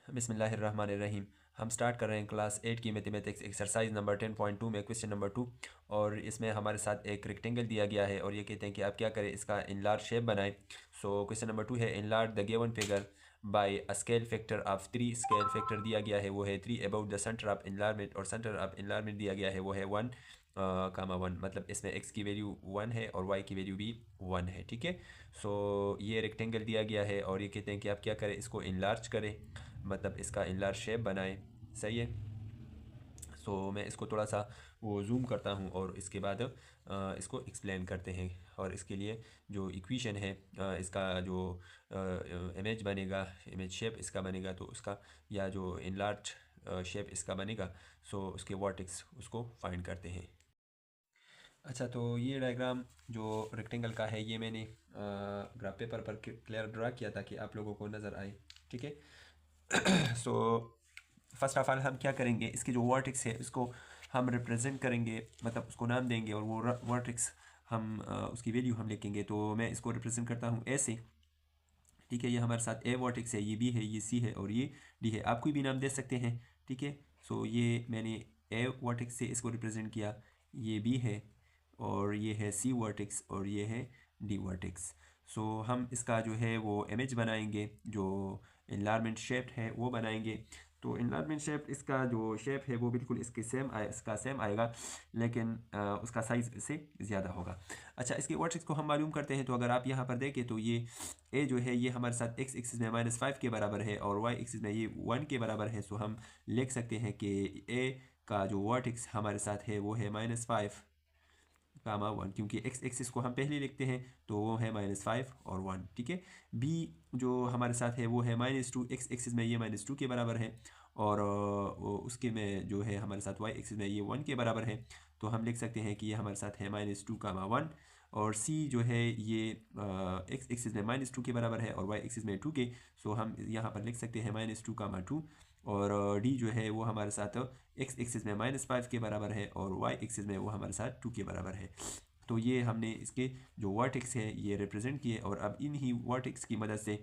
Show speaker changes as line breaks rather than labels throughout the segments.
बिस्मिल्लाहिर्रहमानिर्रहीम। हम स्टार्ट कर रहे हैं क्लास 8 की मैथमेटिक्स एक्सरसाइज नंबर 10.2 में क्वेश्चन नंबर 2। और इसमें हमारे साथ एक रेक्टेंगल दिया गया है और ये कहते हैं कि आप क्या करें, इसका इनलार्ज शेप बनाएं। सो क्वेश्चन नंबर 2 है, enlarge the given figure by a scale factor of 3। Scale factor दिया गया है वो है 3 about the centre of enlargement, और सेंटर ऑफ इनलार्जमेंट दिया गया है वो है 1 कामा 1। मतलब इसमें x की वैल्यू 1 है और y की वैल्यू भी 1 है। ठीक है। सो ये रेक्टेंगल दिया गया है और ये कहते हैं कि आप क्या करें, इसको इनलार्ज करें, मतलब इसका इनलार्ज शेप बनाएं। सही है। सो मैं इसको थोड़ा सा वो जूम करता हूँ और इसके बाद इसको एक्सप्लेन करते हैं। और इसके लिए जो इक्वेशन है, इसका जो इमेज बनेगा, इमेज शेप इसका बनेगा, तो उसका या जो इनलार्ज शेप इसका बनेगा, सो उसके वर्टेक्स उसको फाइंड करते हैं। अच्छा, तो ये डायग्राम जो रेक्टेंगल का है ये मैंने ग्राफ पेपर पर क्लियर ड्रा किया ताकि आप लोगों को नज़र आए। ठीक है। सो फर्स्ट ऑफ ऑल हम क्या करेंगे, इसके जो वर्टेक्स है उसको हम रिप्रेजेंट करेंगे, मतलब उसको नाम देंगे और वो वर्टेक्स हम उसकी वैल्यू हम लिखेंगे। तो मैं इसको रिप्रेजेंट करता हूँ ए से। ठीक है, ये हमारे साथ ए वर्टेक्स है, ये बी है, ये सी है और ये डी है। आप कोई भी नाम दे सकते हैं। ठीक है। सो ये मैंने ए वर्टेक्स से इसको रिप्रेजेंट किया, ये बी है और ये है सी वर्टेक्स और ये है डी वर्टेक्स। सो हम इसका जो है वो इमेज बनाएंगे, जो इनलार्जमेंट शेप है वो बनाएंगे। तो इनलार्जमेंट शेप, इसका जो शेप है वो बिल्कुल इसका सेम आएगा, लेकिन उसका साइज़ इससे ज़्यादा होगा। अच्छा, इसके वर्टेक्स को हम मालूम करते हैं। तो अगर आप यहाँ पर देखें तो ये ए जो है ये हमारे साथ एक्स एक्सिस में -5 के बराबर है और वाई एक्सिस में ये 1 के बराबर है। सो हम लिख सकते हैं कि ए का जो वर्टेक्स हमारे साथ है वो है -5 कामा 1, क्योंकि एक्स एक्सिस को हम पहले लिखते हैं तो वो है -5 और 1। ठीक है। बी जो हमारे साथ है वो है -2, एक्स एक्सिस में ये -2 के बराबर है और उसके में जो है हमारे साथ वाई एक्सिस में ये 1 के बराबर है। तो हम लिख सकते हैं कि ये हमारे साथ है -2 कामा 1। और सी जो है ये एक्स एक्सिस में -2 के बराबर है और वाई एक्सिस में 2 के। सो हम यहाँ पर लिख सकते हैं -2 कामा 2। और डी जो है वो हमारे साथ एक्स एक्सिस में -5 के बराबर है और वाई एक्सिस में वो हमारे साथ 2 के बराबर है। तो ये हमने इसके जो वर्टेक्स है ये रिप्रेजेंट किए और अब इन ही वर्टेक्स की मदद से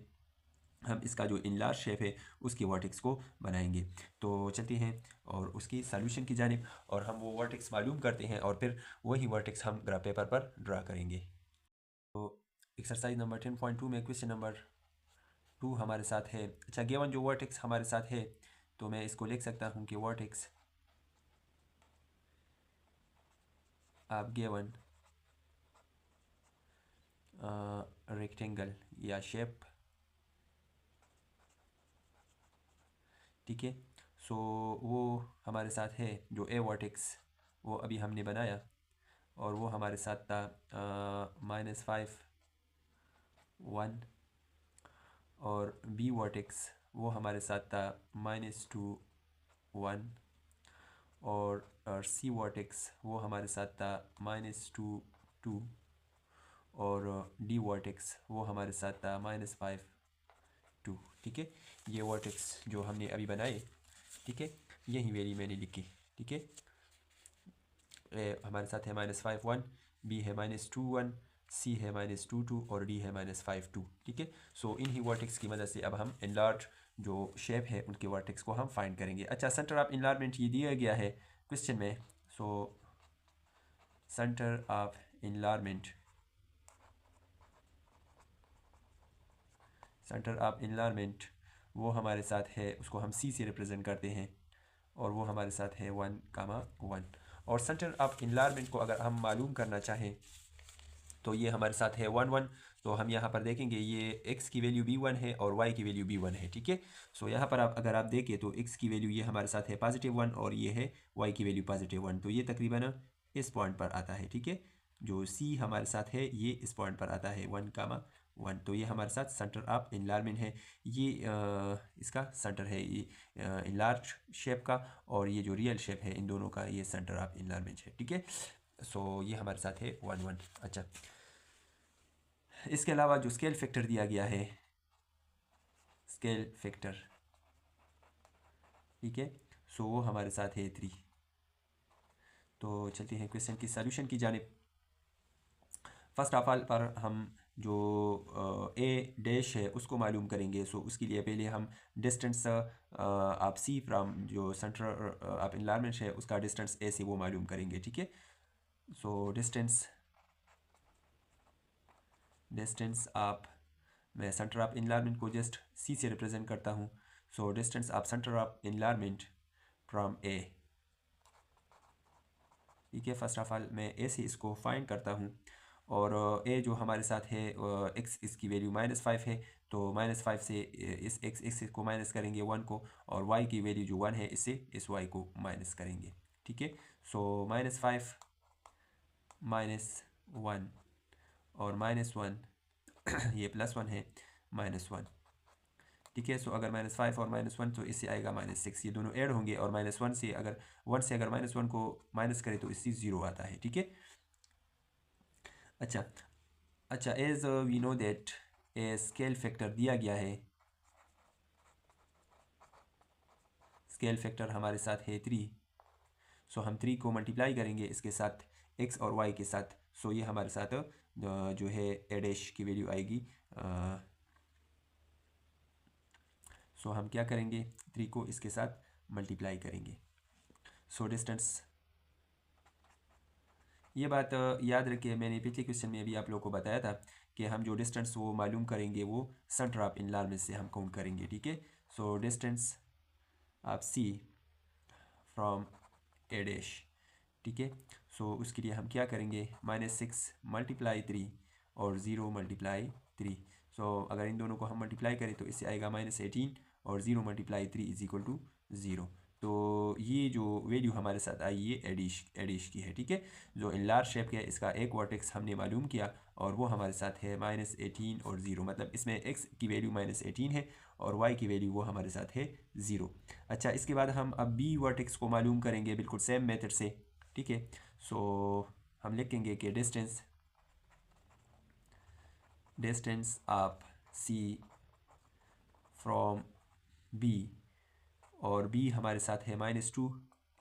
हम इसका जो इनलार्ज शेप है उसके वर्टेक्स को बनाएंगे। तो चलते हैं और उसकी सॉल्यूशन की जानिब, और हम वो वर्टेक्स मालूम करते हैं और फिर वही वर्टेक्स हम ग्राफ पेपर पर ड्रा करेंगे। तो एक्सरसाइज नंबर 10.2 में क्वेश्चन नंबर 2 हमारे साथ है। अच्छा, गिवन जो वर्टेक्स हमारे साथ है तो मैं इसको लिख सकता हूँ कि वर्टेक्स आप गिवन रेक्टेंगल या शेप। ठीक है। सो वो हमारे साथ है जो ए वर्टेक्स वो अभी हमने बनाया और वो हमारे साथ था -5 1। और बी वर्टेक्स वो हमारे साथ था -2 1। और सी वर्टेक्स वो हमारे साथ था -2 2। और डी वर्टेक्स वो हमारे साथ था -5 2। ठीक है। ये वर्टेक्स जो हमने अभी बनाए, ठीक है, यही वैल्यू मैंने लिखी। ठीक है। ए हमारे साथ है -5 1, बी है -2 1, सी है -2 2 और डी है -5 2। ठीक है। सो इन ही वर्टेक्स की मदद से अब हम इनलार्ज जो शेप है उनके वर्टेक्स को हम फाइंड करेंगे। अच्छा, सेंटर ऑफ इनलार्जमेंट ये दिया गया है क्वेश्चन में। So centre of enlargement, centre of enlargement वो हमारे साथ है, उसको हम सी से रिप्रेजेंट करते हैं और वो हमारे साथ है 1 कामा 1। और सेंटर ऑफ इनलार्जमेंट को अगर हम मालूम करना चाहें तो ये हमारे साथ है 1 1। तो हम यहाँ पर देखेंगे ये x की वैल्यू b1 है और y की वैल्यू b1 है। ठीक है। सो यहाँ पर आप अगर आप देखें तो x की वैल्यू ये हमारे साथ है +1 और ये है y की वैल्यू +1। तो ये तकरीबन इस पॉइंट पर आता है। ठीक है। जो c हमारे साथ है ये इस पॉइंट पर आता है 1 कामा 1। तो ये हमारे साथ सेंटर ऑफ इनलार्जमेंट है। ये इसका सेंटर है, ये इनलार्ज शेप का, और ये जो रियल शेप है इन दोनों का ये सेंटर ऑफ इनलार्जमेंट है। ठीक है। सो ये हमारे साथ है 1 1। अच्छा, इसके अलावा जो स्केल फैक्टर दिया गया है, स्केल फैक्टर, ठीक है, सो वो हमारे साथ है 3। तो चलते हैं क्वेश्चन की सॉल्यूशन की जानिब। फर्स्ट ऑफ ऑल पर हम जो ए डैश है उसको मालूम करेंगे। सो उसके लिए पहले हम डिस्टेंस आप सी फ्राम जो सेंटर आप इनलार्मेंट है उसका डिस्टेंस ए से वो मालूम करेंगे, ठीक है। सो डिस्टेंस आप, मैं सेंटर ऑफ इनलार्मेंट को जस्ट सी से रिप्रेजेंट करता हूँ। So distance of centre of enlargement from A, ठीक है। फर्स्ट ऑफ ऑल मैं ए से इसको फाइंड करता हूँ, और ए जो हमारे साथ है एक्स, इसकी वैल्यू -5 है, तो -5 से इस एक्स को माइनस करेंगे 1 को, और वाई की वैल्यू जो 1 है इससे इस वाई को माइनस करेंगे, ठीक है। सो -5 -1 और -1 ये +1 है, -1, ठीक है। सो अगर -5 और -1 तो इससे आएगा -6, ये दोनों ऐड होंगे, और -1 से अगर -1 को माइनस करें तो इससे 0 आता है, ठीक है। अच्छा अच्छा, as we know that a scale factor दिया गया है, स्केल फैक्टर हमारे साथ है 3। सो हम 3 को मल्टीप्लाई करेंगे इसके साथ x और y के साथ। सो ये हमारे साथ जो है ए डैश की वैल्यू आएगी। सो हम क्या करेंगे, 3 को इसके साथ मल्टीप्लाई करेंगे। सो डिस्टेंस, ये बात याद रखिए, मैंने पिछले क्वेश्चन में भी आप लोगों को बताया था कि हम जो डिस्टेंस वो मालूम करेंगे वो सेंटर ऑफ इनलार्मेंट से हम काउंट करेंगे, ठीक है। सो डिस्टेंस आप सी फ्रॉम ए डैश, ठीक है। सो उसके लिए हम क्या करेंगे, -6 × 3 और 0 × 3। सो अगर इन दोनों को हम मल्टीप्लाई करें तो इससे आएगा -18, और 0 × 3 = 0। तो ये जो वैल्यू हमारे साथ आई ये एडिश की है, ठीक है। जो इनलार्ज शेप है इसका एक वर्टेक्स हमने मालूम किया, और वो हमारे साथ है -18 और 0, मतलब इसमें x की वैल्यू -18 है और y की वैल्यू वो हमारे साथ है 0। अच्छा, इसके बाद हम अब b वर्टेक्स को मालूम करेंगे बिल्कुल सेम मेथड से, ठीक है। सो हम लिखेंगे कि डिस्टेंस आप c फ्रॉम b, और b हमारे साथ है -2,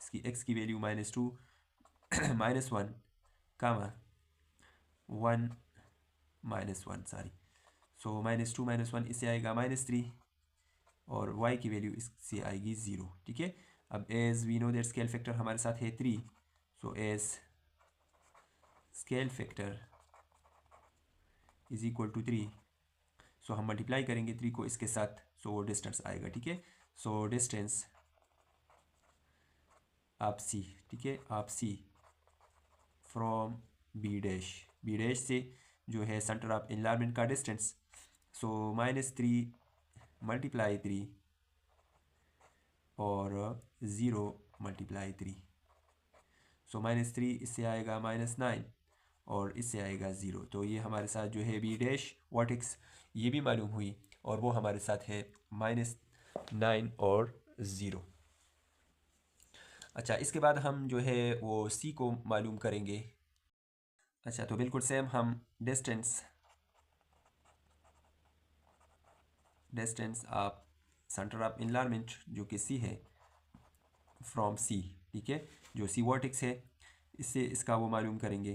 इसकी x की वैल्यू -2 -1 कामा 1 -1 सॉरी। सो -2 -1 इससे आएगा -3, और y की वैल्यू इससे आएगी 0, ठीक है। अब as we know that scale factor हमारे साथ है 3, so as scale factor = 3, so हम मल्टीप्लाई करेंगे 3 को इसके साथ, सो वो डिस्टेंस आएगा, ठीक है। सो डिस्टेंस आप सी, ठीक है, आप सी फ्रॉम बी डैश से जो है सेंटर ऑफ इनलार्मेंट का डिस्टेंस, सो -3 × 3 और 0 × 3। सो -3 इससे आएगा -9, और इससे आएगा 0। तो ये हमारे साथ जो है बी डैश वर्टेक्स ये भी मालूम हुई, और वो हमारे साथ है -9 और 0। अच्छा, इसके बाद हम जो है वो सी को मालूम करेंगे। अच्छा, तो बिल्कुल सेम हम डिस्टेंस आप सेंटर ऑफ इनलार्मेंट जो कि सी है फ्रॉम सी, ठीक है, जो सी वर्टेक्स है इससे इसका वो मालूम करेंगे।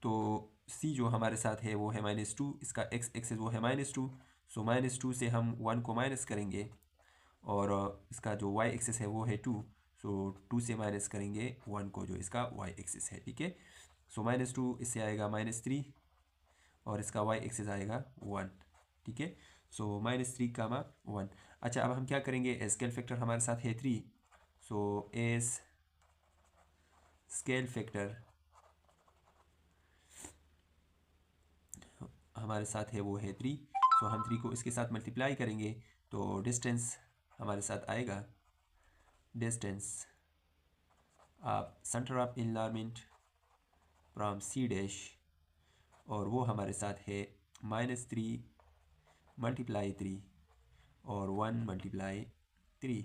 तो सी जो हमारे साथ है वो है -2, इसका x एक्सिस वो है -2। सो -2 से हम 1 को माइनस करेंगे, और इसका जो y एक्सिस है वो है 2। सो 2 से माइनस करेंगे 1 को जो इसका y एक्सिस है, ठीक है। सो -2 इससे आएगा -3, और इसका y एक्सिस आएगा 1, ठीक है। सो -3 कामा 1। अच्छा, अब हम क्या करेंगे, स्केल फैक्टर हमारे साथ है 3, सो एज स्केल फैक्टर हमारे साथ है वो है 3। सो हम 3 को इसके साथ मल्टीप्लाई करेंगे, तो डिस्टेंस हमारे साथ आएगा, डिस्टेंस आप centre of enlargement from C dash, और वो हमारे साथ है -3 × 3 और 1 × 3।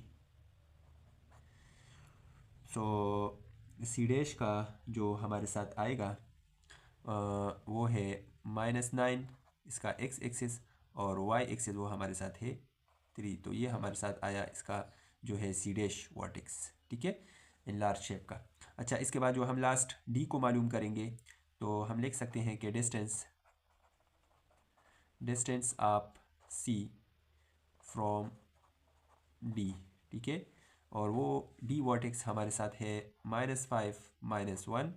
सो सी डैश का जो हमारे साथ आएगा वो है -9, इसका x एक्सिस, और y एक्सिस वो हमारे साथ है 3। तो ये हमारे साथ आया इसका जो है सी डैश वर्टेक्स, ठीक है, इन लार्ज शेप का। अच्छा, इसके बाद जो हम लास्ट d को मालूम करेंगे, तो हम लिख सकते हैं कि distance of C from D, ठीक है। और वो डी वर्टेक्स हमारे साथ है -5 -1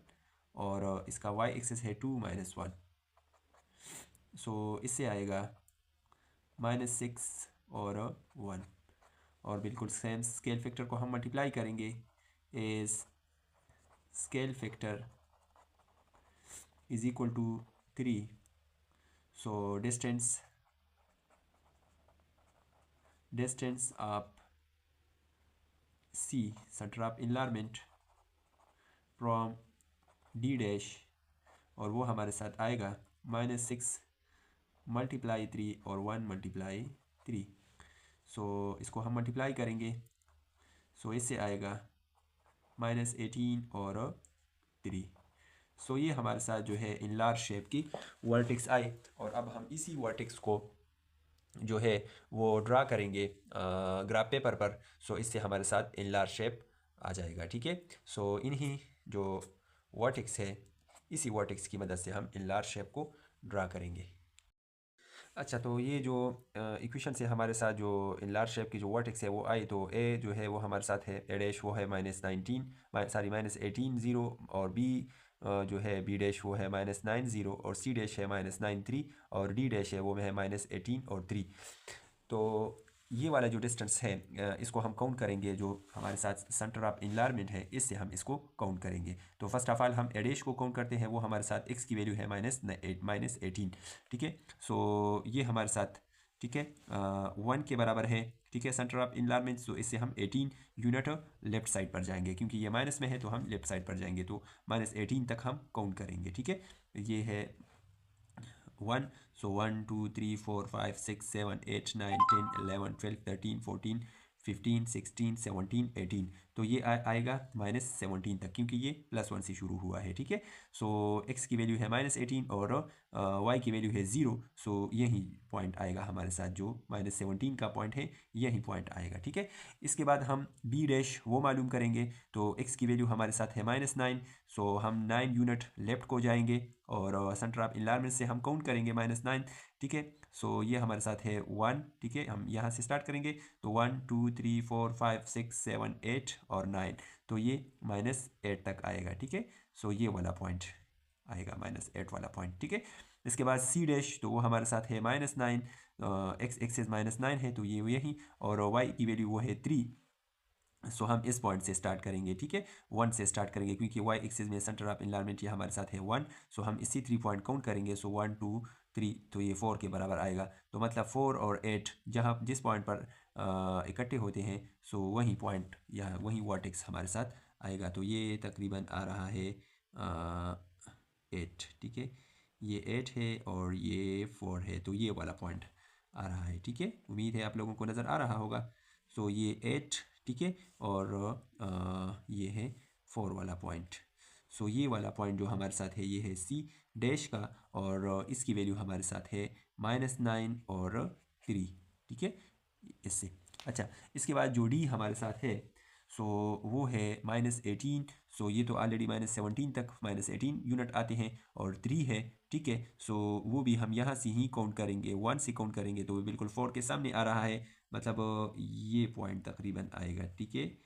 और इसका वाई एक्सिस है 2 -1। सो इससे आएगा -6 और 1। और बिल्कुल सेम स्केल फैक्टर को हम मल्टीप्लाई करेंगे is scale factor is equal to 3। So distance of C centre of enlargement from D dash, और वो हमारे साथ आएगा -6 मल्टीप्लाई 3 और 1 मल्टीप्लाई 3। सो इसको हम मल्टीप्लाई करेंगे, सो इससे आएगा -18 और 3। सो ये हमारे साथ जो है इन लार्ज शेप की वर्टेक्स आई। और अब हम इसी वर्टेक्स को जो है वो ड्रा करेंगे ग्राफ पेपर पर। सो इससे हमारे साथ इन लार्ज शेप आ जाएगा, ठीक है। सो इन्हीं जो वर्टेक्स है, इसी वर्टेक्स की मदद से हम इन लार्ज शेप को ड्रा करेंगे। अच्छा, तो ये जो इक्वेशन से हमारे साथ जो इन लार्ज शेप की जो वर्टेक्स है वो आई, तो ए जो है वो हमारे साथ है ए डैश, वो है -18 0, और बी जो है बी डैश वो है -9 0, और सी डैश है -9 3, और डी डैश है वो है -18 और 3। तो ये वाला जो डिस्टेंस है इसको हम काउंट करेंगे, जो हमारे साथ सेंटर ऑफ इनलार्मेंट है इससे हम इसको काउंट करेंगे। तो फर्स्ट ऑफ ऑल हम एडेश को काउंट करते हैं, वो हमारे साथ एक्स की वैल्यू है -18, ठीक है। सो ये हमारे साथ, ठीक है, 1 के बराबर है, ठीक है, सेंटर ऑफ इनलार्मेंट। तो इससे हम 18 यूनिट लेफ्ट साइड पर जाएंगे, क्योंकि ये माइनस में है तो हम लेफ्ट साइड पर जाएंगे, तो -18 तक हम काउंट करेंगे, ठीक है। ये है 1। सो 1 2 3 4 5 6 7 8 9 10 11 12 13 14 15 16 17 18। तो ये आएगा -17 तक, क्योंकि ये +1 से शुरू हुआ है, ठीक है। सो x की वैल्यू है -18 और y की वैल्यू है 0। सो यही पॉइंट आएगा हमारे साथ, जो -17 का पॉइंट है यही पॉइंट आएगा, ठीक है। इसके बाद हम b डैश वो मालूम करेंगे। तो x की वैल्यू हमारे साथ है -9। सो हम 9 यूनिट लेफ्ट को जाएंगे और सेंटर ऑफ इनलार्मेंट से हम काउंट करेंगे -9, ठीक है। सो ये हमारे साथ है 1, ठीक है। हम यहाँ से स्टार्ट करेंगे, तो 1 2 3 4 5 6 7 8 और 9, तो ये -8 तक आएगा, ठीक है। सो ये वाला पॉइंट आएगा, -8 वाला पॉइंट, ठीक है। इसके बाद सी डैश, तो वो हमारे साथ है -9, एक्स एक्सिस -9 है तो ये यही, और वाई की वैल्यू वो है 3। सो हम इस पॉइंट से स्टार्ट करेंगे, ठीक है, 1 से स्टार्ट करेंगे, क्योंकि वाई एक्सिस में सेंटर ऑफ इनलार्मेंट ये हमारे साथ है 1। सो हम इसी 3 पॉइंट काउंट करेंगे, सो 1 2 3, तो ये 4 के बराबर आएगा। तो मतलब 4 और 8 जहाँ जिस पॉइंट पर इकट्ठे होते हैं, सो वही पॉइंट या वही वर्टेक्स हमारे साथ आएगा। तो ये तकरीबन आ रहा है 8, ठीक है, ये 8 है और ये 4 है, तो ये वाला पॉइंट आ रहा है, ठीक है। उम्मीद है आप लोगों को नज़र आ रहा होगा। सो ये 8, ठीक है, और ये है 4 वाला पॉइंट। सो ये वाला पॉइंट जो हमारे साथ है ये है सी डैश का, और इसकी वैल्यू हमारे साथ है -9 और 3, ठीक है, इससे। अच्छा, इसके बाद जो डी हमारे साथ है, सो वो है -18। सो ये तो ऑलरेडी -17 तक -18 यूनिट आते हैं, और 3 है, ठीक है। सो वो भी हम यहाँ से ही काउंट करेंगे, 1 से काउंट करेंगे, तो वो बिल्कुल 4 के सामने आ रहा है, मतलब ये पॉइंट तकरीबन आएगा, ठीक है।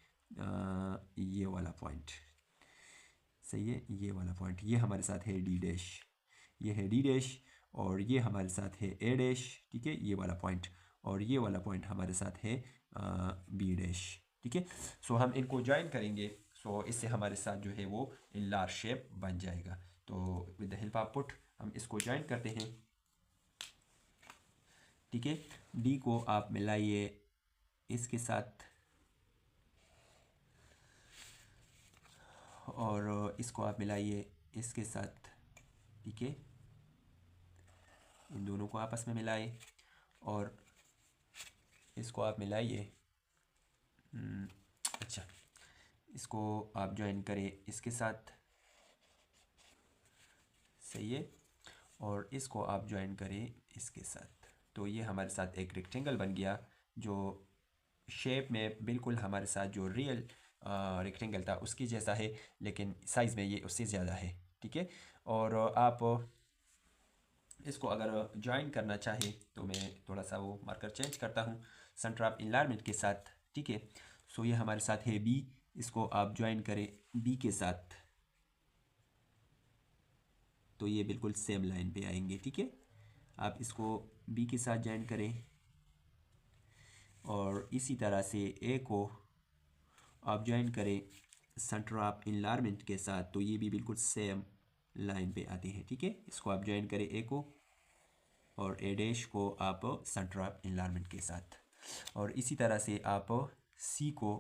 ये वाला पॉइंट सही है, ये वाला पॉइंट, ये हमारे साथ है डी डैश, ये है डी डैश, और ये हमारे साथ है ए डैश, ठीक है, ये वाला पॉइंट, और ये वाला पॉइंट हमारे साथ है बी डैश, ठीक है। सो हम इनको ज्वाइन करेंगे, सो इससे हमारे साथ जो है वो इन लार्ज शेप बन जाएगा। तो with the help of put हम इसको ज्वाइन करते हैं, ठीक है। डी को आप मिलाइए इसके साथ, और इसको आप मिलाइए इसके साथ, ठीक है, इन दोनों को आपस में मिलाए, और इसको आप मिलाइए। अच्छा, इसको आप ज्वाइन करें इसके साथ, सही है, और इसको आप ज्वाइन करें इसके साथ। तो ये हमारे साथ एक रेक्टेंगल बन गया, जो शेप में बिल्कुल हमारे साथ जो रियल रेक्टेंगल था उसकी जैसा है, लेकिन साइज़ में ये उससे ज़्यादा है, ठीक है। और आप इसको अगर ज्वाइन करना चाहें तो मैं थोड़ा सा वो मार्कर चेंज करता हूँ सेंटर ऑफ इनलार्जमेंट के साथ, ठीक है। सो ये हमारे साथ है बी, इसको आप ज्वाइन करें बी के साथ तो ये बिल्कुल सेम लाइन पे आएंगे, ठीक है। आप इसको बी के साथ ज्वाइन करें और इसी तरह से ए को आप ज्वाइन करें सेंटर ऑफ इनलार्जमेंट के साथ तो ये भी बिल्कुल सेम लाइन पे आते हैं, ठीक है। इसको आप ज्वाइन करें ए को और ए डैश को आप सेंटर ऑफ इनलार्जमेंट के साथ, और इसी तरह से आप सी को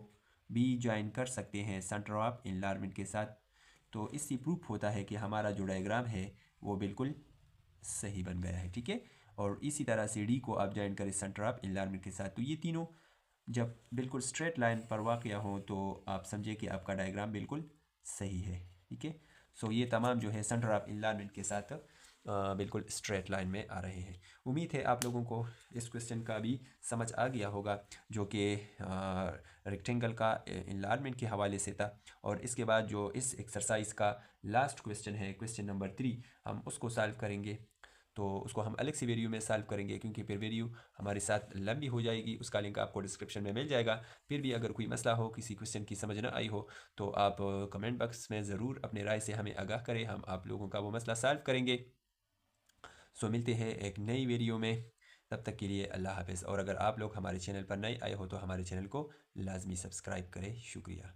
भी ज्वाइन कर सकते हैं सेंटर ऑफ इनलार्जमेंट के साथ। तो इससे प्रूफ होता है कि हमारा जो डायग्राम है वो बिल्कुल सही बन गया है, ठीक है। और इसी तरह से डी को आप ज्वाइन करें सेंटर ऑफ इनलार्जमेंट के साथ, तो ये तीनों जब बिल्कुल स्ट्रेट लाइन पर वाक़या हो तो आप समझे कि आपका डायग्राम बिल्कुल सही है, ठीक है। सो ये तमाम जो है सेंटर ऑफ इनलार्जमेंट के साथ बिल्कुल स्ट्रेट लाइन में आ रहे हैं। उम्मीद है आप लोगों को इस क्वेश्चन का भी समझ आ गया होगा जो कि रेक्टेंगल का इनलार्जमेंट के हवाले से था। और इसके बाद जो इस एक्सरसाइज का लास्ट क्वेश्चन है, क्वेश्चन नंबर 3, हम उसको सॉल्व करेंगे। तो उसको हम अलग से वीडियो में सॉल्व करेंगे क्योंकि फिर वीडियो हमारे साथ लंबी हो जाएगी। उसका लिंक आपको डिस्क्रिप्शन में मिल जाएगा। फिर भी अगर कोई मसला हो, किसी क्वेश्चन की समझ ना आई हो तो आप कमेंट बॉक्स में ज़रूर अपने राय से हमें आगाह करें, हम आप लोगों का वो मसला सॉल्व करेंगे। सो मिलते हैं एक नई वीडियो में, तब तक के लिए अल्लाह हाफ़िज़। और अगर आप लोग हमारे चैनल पर नए आए हो तो हमारे चैनल को लाजमी सब्सक्राइब करें। शुक्रिया।